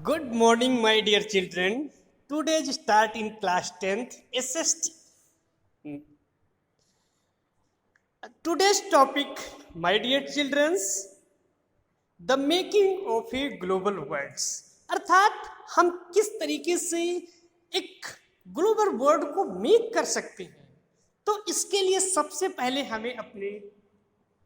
Good morning, my dear children. Today's start in class 10th SST. Today's topic, my dear childrens, the making of a global words. अर्थात हम किस तरीके से एक global word को make कर सकते हैं। तो इसके लिए सबसे पहले हमें अपने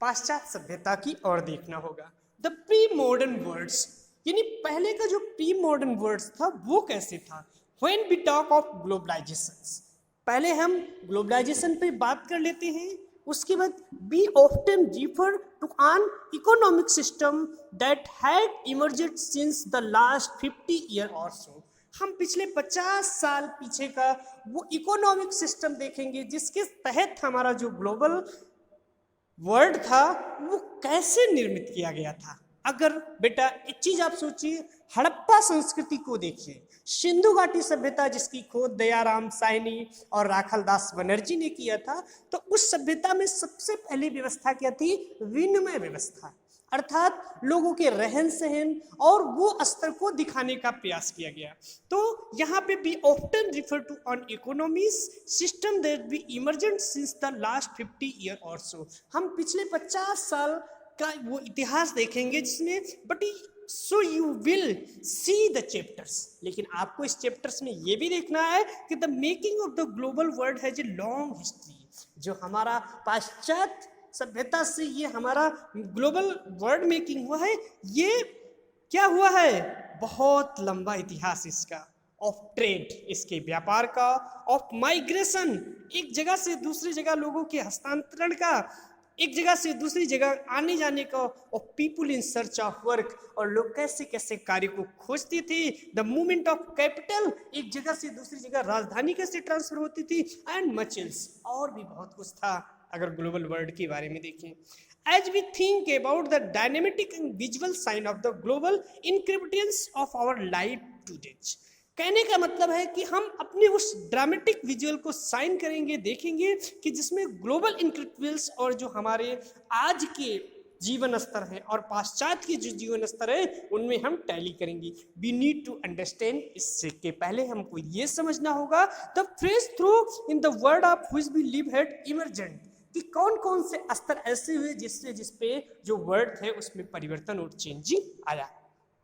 पाश्चात्य सभ्यता की ओर देखना होगा। द प्री मॉडर्न वर्ड्स, यानी पहले का जो प्री मॉडर्न वर्ड्स था वो कैसे था। When we talk of globalisation, पहले हम ग्लोबलाइजेशन पे बात कर लेते हैं। उसके बाद we often refer to an economic system that had emerged since the last 50 year और सो। हम पिछले 50 साल पीछे का वो इकोनॉमिक सिस्टम देखेंगे जिसके तहत हमारा जो ग्लोबल वर्ड था वो कैसे निर्मित किया गया था। अगर बेटा एक चीज आप सोचिए, हड़प्पा संस्कृति को देखिए, सिंधु घाटी सभ्यता जिसकी खोज दयाराम साहनी और राखल दास बनर्जी ने किया था, तो उस सभ्यता में सबसे पहली व्यवस्था क्या थी? विनिमय व्यवस्था। अर्थात लोगों के रहन सहन और वो स्तर को दिखाने का प्रयास किया गया। तो यहाँ पे भी often refer to on economy system that be emergent since the last 50 year और सो। हम पिछले 50 साल का वो इतिहास देखेंगे जिसमें but so you will see the chapters. लेकिन आपको इस चैप्टर्स में ये भी देखना है कि the making of the global world has a long history. जो हमारा पाश्चात्य सभ्यता से ये हमारा ग्लोबल वर्ड मेकिंग हुआ है, ये क्या हुआ है? बहुत लंबा इतिहास इसका। ऑफ ट्रेड, इसके व्यापार का। ऑफ माइग्रेशन, एक जगह से दूसरी जगह लोगों के हस्तांतरण का, एक जगह से दूसरी जगह आने जाने का। और people in search of work, और लोग कैसे कैसे कार्य को खोजते थे। द मूवमेंट ऑफ कैपिटल, एक जगह से दूसरी जगह राजधानी कैसे ट्रांसफर होती थी। एंड मच एल्स, और भी बहुत कुछ था अगर ग्लोबल वर्ल्ड के बारे में देखें। As we think about the dynamic and visual sign of the global encryptance of our life today. कहने का मतलब है कि हम अपने उस ड्रामेटिक विजुअल को साइन करेंगे, देखेंगे कि जिसमें ग्लोबल इनक्रिप्टेंस और जो हमारे आज के जीवन स्तर है और पाश्चात्य के जो जीवन स्तर है उनमें हम टैली करेंगे। वी नीड टू अंडरस्टैंड, इससे के पहले हमको ये समझना होगा the phrase through in the world of which we live had emergent, कि कौन कौन से स्तर ऐसे हुए जिसपे जो वर्ड थे उसमें परिवर्तन और चेंजिंग आया।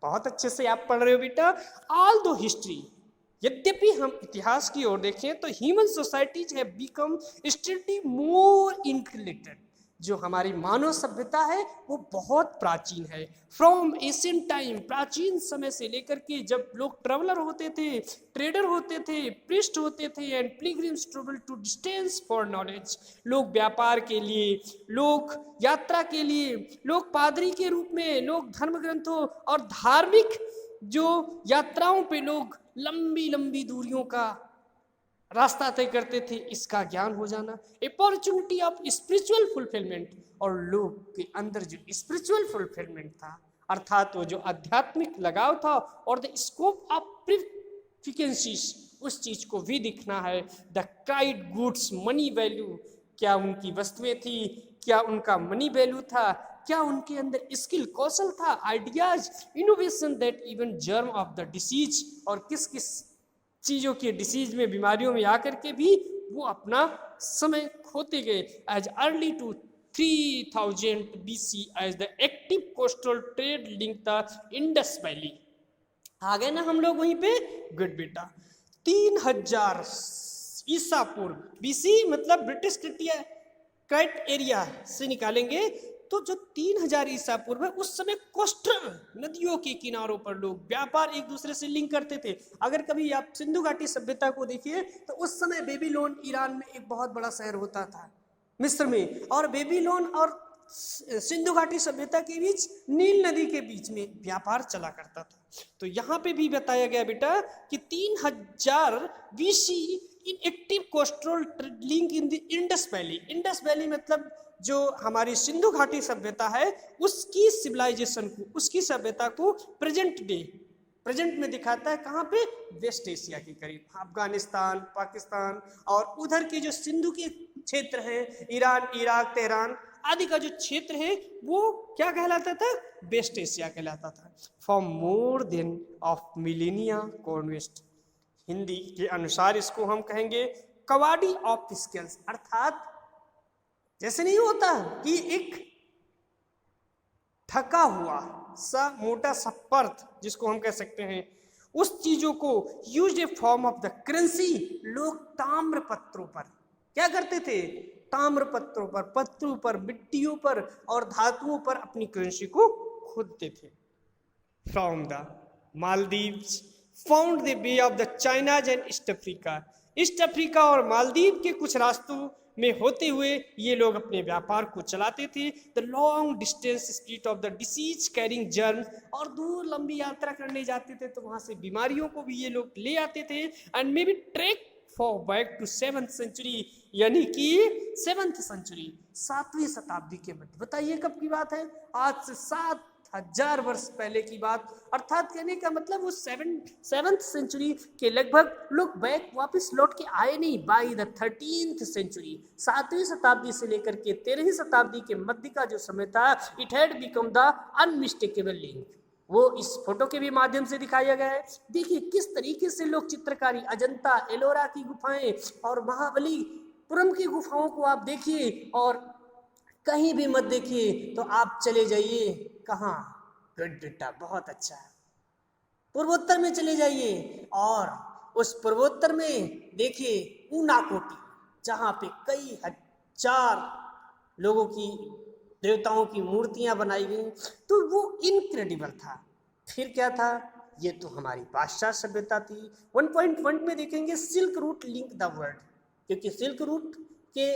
बहुत अच्छे से आप पढ़ रहे हो बेटा। ऑल दो हिस्ट्री, यद्यपि हम इतिहास की ओर देखें तो human societies have become still more integrated. जो हमारी मानव सभ्यता है वो बहुत प्राचीन है। फ्रॉम एशियंट टाइम, प्राचीन समय से लेकर के जब लोग ट्रेवलर होते थे, ट्रेडर होते थे, प्रिस्ट होते थे, and pilgrims travel to distance for knowledge. लोग व्यापार के लिए, लोग यात्रा के लिए, लोग पादरी के रूप में, लोग धर्म ग्रंथों और धार्मिक जो यात्राओं पे लोग लंबी लंबी दूरियों का रास्ता तय करते थे। इसका ज्ञान हो जाना, अपॉर्चुनिटी ऑफ स्पिरिचुअल फुलफिलमेंट, और लोग के अंदर जो स्पिरिचुअल फुलफिलमेंट था, अर्थात वो जो आध्यात्मिक लगाव था, और द स्कोप ऑफ प्रिफिकेंसीज, उस चीज को भी दिखना है। The cried goods money value, क्या उनकी वस्तुएं थी, क्या उनका मनी वैल्यू था, क्या उनके अंदर स्किल कौशल था, ideas, innovation that even germ of the disease, और किस किस चीजों की डिसीज में, बीमारियों में आकर के भी वो अपना समय खोते गए। As early to 3000 BC as the active coastal trade link the Indus valley. आ गए ना हम लोग वहीं पे? गुड बेटा। 3000 ईसा पूर्व, BC मतलब ब्रिटिश क्राइट एरिया से निकालेंगे तो जो 3000 ईसा पूर्व है, उस समय कोस्टल नदियों के किनारों पर लोग व्यापार एक दूसरे से लिंक करते थे। अगर कभी आप सिंधु घाटी सभ्यता को देखिए तो उस समय बेबीलोन ईरान में एक बहुत बड़ा शहर होता था, मिस्र में, और बेबीलोन और सिंधु घाटी सभ्यता के बीच नील नदी के बीच में व्यापार चला करता था। तो यहाँ पे भी बताया गया बेटा कि 3000 BC in active coastal link in the Indus valley. Indus valley मतलब जो हमारी सिंधु घाटी सभ्यता है उसकी सिविलाइजेशन को, उसकी सभ्यता को प्रेजेंट में दिखाता है। कहाँ पे? वेस्ट एशिया के करीब, अफगानिस्तान, पाकिस्तान, और उधर के जो सिंधु के क्षेत्र हैं, ईरान, इराक, तेहरान, आदि का जो क्षेत्र है वो क्या कहलाता था, वेस्ट एशिया कहलाता था। For more than of millennia conquest, Hindi के अनुसार इसको हम कहेंगे कवाडी ऑफ स्केल्स, अर्थात जैसे नहीं होता कि एक थका हुआ सा मोटा सा पर्थ जिसको हम कह सकते हैं, उस चीजों को use A form of the currency, लोग ताम्र पत्रों पर क्या करते थे, ताम्र पत्रों पर, पत्रों पर, मिट्टियों पर और धातुओं पर अपनी करेंसी को खोदते थे। From the Maldives found the bay of the China's and East Africa, East Africa और मालदीव के कुछ रास्तों में होते हुए ये लोग अपने व्यापार को चलाते थे। The long distance spirit of the disease carrying germ, और दूर लंबी यात्रा करने जाते थे तो वहां से बीमारियों को भी ये लोग ले आते थे। And maybe trek for back to 7th century, यानी कि 7th सेंचुरी, 7वीं शताब्दी के मध्य। बताइए कब की बात है, आज से 7000 वर्ष पहले की बात। अर्थात कहने का मतलब वो 7th सेंचुरी के लगभग लोग बैक वापस लौट के आए नहीं। बाई द 13th सेंचुरी, 7वीं शताब्दी से लेकर के 13वीं शताब्दी के मध्य का जो समय था, it had become the unmistakable link. वो इस फोटो के भी माध्यम से दिखाया गया है। देखिए किस तरीके से लोग चित्रकारी, अजंता एलोरा की गुफाएं और महाबलीपुरम की गुफाओं को आप देखिए, और कहीं भी मत देखिए तो आप चले जाइए कहाँ, गुड बेटा बहुत अच्छा है, पूर्वोत्तर में चले जाइए और उस पूर्वोत्तर में देखिए ऊनाकोटी, जहाँ पे कई हजार लोगों की, देवताओं की मूर्तियां बनाई गई, तो वो इनक्रेडिबल था। फिर क्या था, ये तो हमारी पाश्चात्य सभ्यता थी। 1.1 में देखेंगे silk route link the world, क्योंकि सिल्क रूट के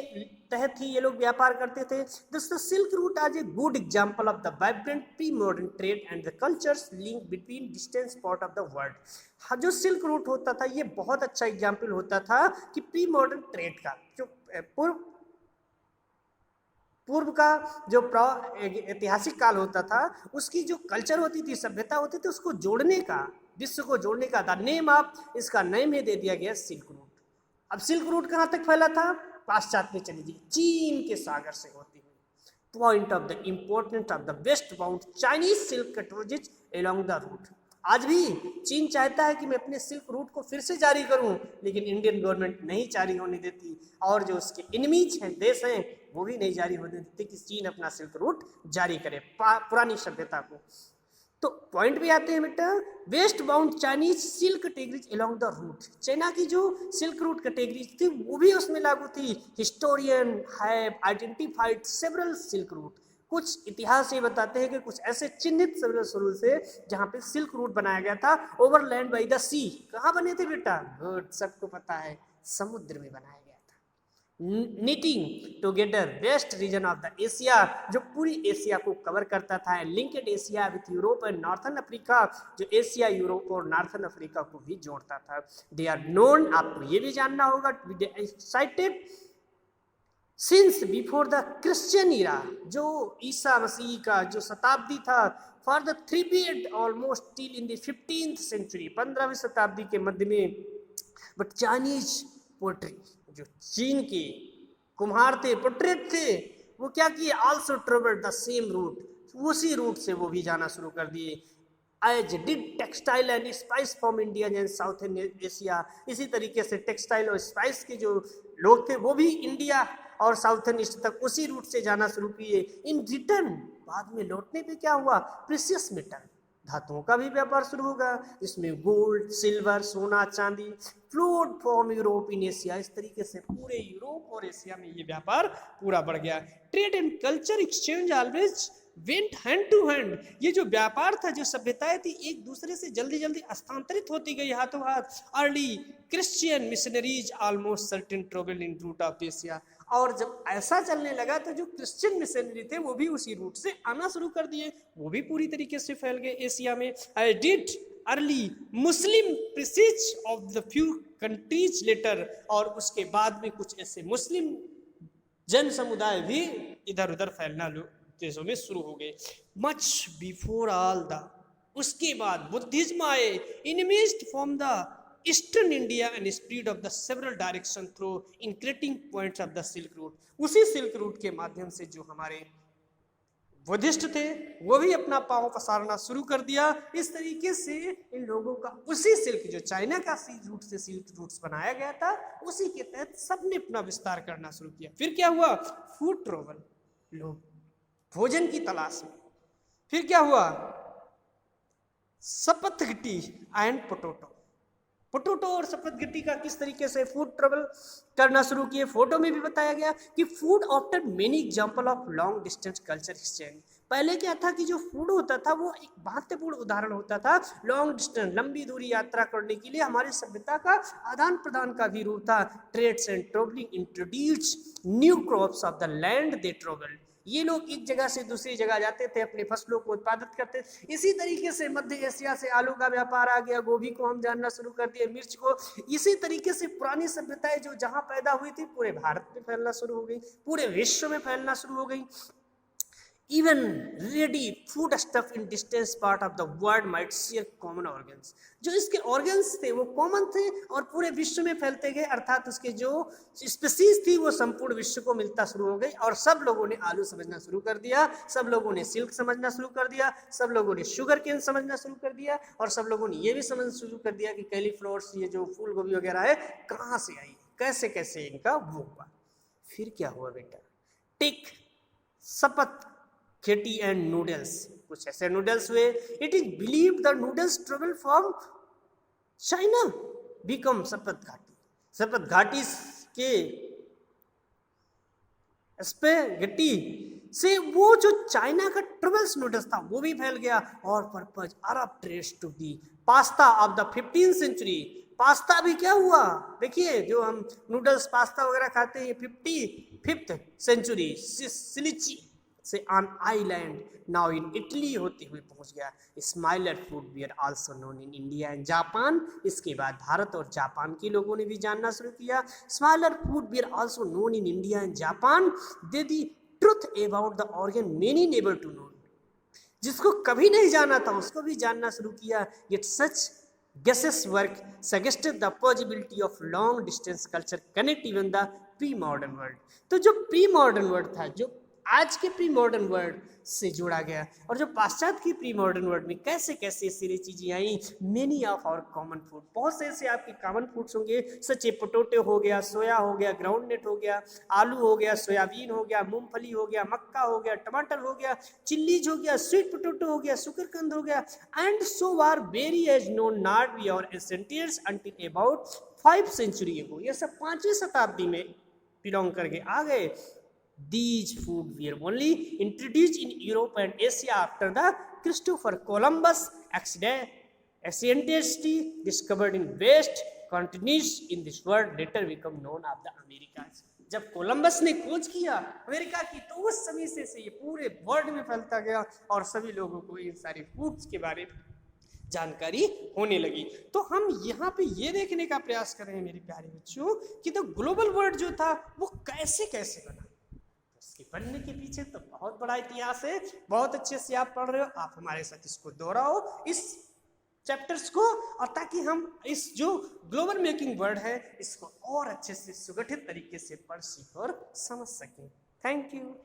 तहत ही ये लोग व्यापार करते थे। दिस द सिल्क रूट आज a good example of the vibrant pre modern trade and the cultures link between distance part of the world. हाँ, जो सिल्क रूट होता था ये बहुत अच्छा एग्जाम्पल होता था कि प्री मॉडर्न ट्रेड का, जो पूर्व का जो ऐतिहासिक काल होता था, उसकी जो कल्चर होती थी, सभ्यता होती थी, उसको जोड़ने का, विश्व को जोड़ने का था नेम ऑफ, इसका नेम ही दे दिया गया सिल्क रूट। अब सिल्क रूट कहाँ तक फैला था, पाश्चात्य में चली गई, चीन के सागर से होती हुई। Point of the importance of the west bound Chinese silk cartage along the route. आज भी चीन चाहता है कि मैं अपने सिल्क रूट को फिर से जारी करूं, लेकिन इंडियन गवर्नमेंट नहीं जारी होने देती, और जो उसके एनिमीज हैं, देश हैं, वो भी नहीं जारी होने देते कि चीन अपना सिल्क रूट जारी करे पुरानी सभ्यता को। तो पॉइंट भी आते हैं बेटा, west bound Chinese silk categories along the route. China की जो सिल्क रूट कैटेगरीज थी वो भी उसमें लागू थी। Historian have identified several silk route. कुछ इतिहास ये बताते हैं कि कुछ ऐसे चिन्हित शुरू से जहाँ पे सिल्क रूट बनाया गया था, ओवरलैंड बाई द सी। कहाँ बने थे बेटा, गुड, सबको पता है, समुद्र में बनाया गया था। Knitting together west region of the Asia, जो पूरी एशिया को कवर करता था, linked Asia with Europe and northern Africa, जो एशिया, यूरोप और नॉर्थन अफ्रीका को भी जोड़ता था। दे आर नोन, आपको ये भी जानना होगा, cited since before the Christian era, जो ईसा मसीह का जो शताब्दी था, for the 3 period almost till in the 15th century, 15वीं शताब्दी के मध्य में। बट चाइनीज पोट्री, जो चीन के कुम्हार थे, पोर्ट्रेट थे, वो क्या किए, also travelled the same route, उसी रूट से वो भी जाना शुरू कर दिए। As did textile and spice from India and South Asia, इसी तरीके से टेक्सटाइल और स्पाइस के जो लोग थे वो भी इंडिया और साउथर्न ईस्ट तक उसी रूट से जाना शुरू किए। इन रिटर्न बाद में लौटने पे क्या हुआ, प्रीशियस मेटल, धातुओं का भी व्यापार शुरू होगा, जिसमें गोल्ड, सिल्वर, सोना, चांदी flowed from Europe in Asia. इस तरीके से पूरे यूरोप और एशिया में ये व्यापार पूरा बढ़ गया। Trade and culture exchange always went hand to hand. ये जो व्यापार था, जो सभ्यताएं थी, एक दूसरे से जल्दी जल्दी हस्तांतरित होती गई हाथों हाथ। Early Christian missionaries almost certain travel in route of Asia, और जब ऐसा चलने लगा तो जो क्रिश्चियन मिशनरी थे वो भी उसी रूट से आना शुरू कर दिए, वो भी पूरी तरीके से फैल गए एशिया में। I did early Muslim presence of the few countries later, और उसके बाद में कुछ ऐसे मुस्लिम जन समुदाय भी इधर उधर फैलना देशों में शुरू हो गए। मच बिफोर ऑल द, उसके बाद बुद्धिज्म आए, emerged from the eastern India and spread of the several direction through integrating points of the silk route. उसी सिल्क रूट के माध्यम से जो हमारे बुद्धिस्ट थे वो भी अपना पांव पसारना शुरू कर दिया। इस तरीके से इन लोगों का उसी सिल्क, जो चाइना का सिल्क रूट से सिल्क रूट्स बनाया गया था, उसी के तहत सबने अपना विस्तार करना शुरू किया। फिर क्या हुआ? फूड ट्रैवल, लोग भोजन की तलाश में। फिर क्या हुआ? सपथगिटी एंड पोटैटो, पोटैटो और सपथगिटी का किस तरीके से फूड ट्रैवल करना शुरू किए। फोटो में भी बताया गया कि food after many example of long distance culture exchange. पहले क्या था कि जो फूड होता था वो एक महत्वपूर्ण उदाहरण होता था लॉन्ग डिस्टेंस, लंबी दूरी यात्रा करने के लिए हमारी सभ्यता का आदान प्रदान का भी रूप था। Trades and travelling introduce new crops of the land they travelled. ये लोग एक जगह से दूसरी जगह जाते थे, अपने फसलों को उत्पादित करते थे। इसी तरीके से मध्य एशिया से आलू का व्यापार आ गया, गोभी को हम जानना शुरू कर दिए, मिर्च को। इसी तरीके से पुरानी सभ्यताएं जो जहां पैदा हुई थी पूरे भारत में फैलना शुरू हो गई, पूरे विश्व में फैलना शुरू हो गई। Even ready food stuff in distant part of the world might share common organs। जो इसके organs थे वो कॉमन थे और पूरे विश्व में फैलते गए, अर्थात उसके जो स्पीसीज थी वो संपूर्ण विश्व को मिलता शुरू हो गई। और सब लोगों ने आलू समझना शुरू कर दिया, सब लोगों ने सिल्क समझना शुरू कर दिया, सब लोगों ने शुगर केन समझना शुरू कर दिया, और सब लोगों ने ये भी समझना शुरू कर दिया कि कैलीफ्लावर्स, ये जो फूल गोभी वगैरह है, कहाँ से आई, कैसे कैसे इनका वो हुआ। फिर क्या हुआ बेटा? टिक, सपत खेती एंड नूडल्स, कुछ ऐसे नूडल्स हुए। It is believe the noodles travel from China become सपत घाटी। सपत घाटी के स्पेगेटी से वो जो चाइना का ट्रेवल्स नूडल्स था वो भी फैल गया। और purpose Arab trades to the pasta of the 15th century. Pasta भी क्या हुआ? देखिए, जो हम नूडल्स पास्ता वगैरह खाते हैं, 55th सेंचुरी सिलिची से on island now in Italy होते हुए पहुंच गया। Similar food bear also known in India and Japan. इसके बाद भारत और जापान के लोगों ने भी जानना शुरू किया। Similar food bear also known in India and Japan. They the truth about the organ many never to know. जिसको कभी नहीं जाना था उसको भी जानना शुरू किया। Yet such guesses work suggested the possibility of long distance culture connect even the pre-modern world। तो जो प्री मॉडर्न वर्ल्ड था, जो आज के प्री मॉडर्न वर्ल्ड से जोड़ा गया, और जो पाश्चात्य की प्री मॉडर्न वर्ल्ड में कैसे कैसे सारी चीजें आई। Many of our common food, बहुत से ऐसे आपके कॉमन फूड्स होंगे, सचे पोटैटो हो गया, सोया हो गया, ग्राउंड नट हो गया, आलू हो गया, सोयाबीन हो गया, मूंगफली हो गया, मक्का हो गया, टमाटर हो गया, चिल्लीज हो गया, स्वीट पोटैटो हो गया, शुकरकंद हो गया, and so are very as known not be और एसेंटियर्स अंटिल अबाउट 5th सेंचुरी एगो। ये सब 5वीं शताब्दी में बिलोंग करके आ गए। These food were only introduced in Europe and Asia after the Christopher Columbus accidentally discovered in West continents in this world later become known of the Americas। जब Columbus ने खोज किया अमेरिका की, तो उस समय से ये पूरे वर्ल्ड में फैलता गया और सभी लोगों को इन सारी फूड्स के बारे में जानकारी होने लगी। तो हम यहाँ पे ये देखने का प्रयास कर रहे हैं मेरे प्यारे बच्चों कि तो ग्लोबल वर्ल्ड जो था वो कैसे कैसे बना। बनने के पीछे तो बहुत बड़ा इतिहास है, बहुत अच्छे से आप पढ़ रहे हो। आप हमारे साथ इसको दोहराओ, इस चैप्टर्स को, और ताकि हम इस जो ग्लोबल मेकिंग वर्ड है इसको और अच्छे से सुगठित तरीके से पढ़, सीख और समझ सकें। Thank you.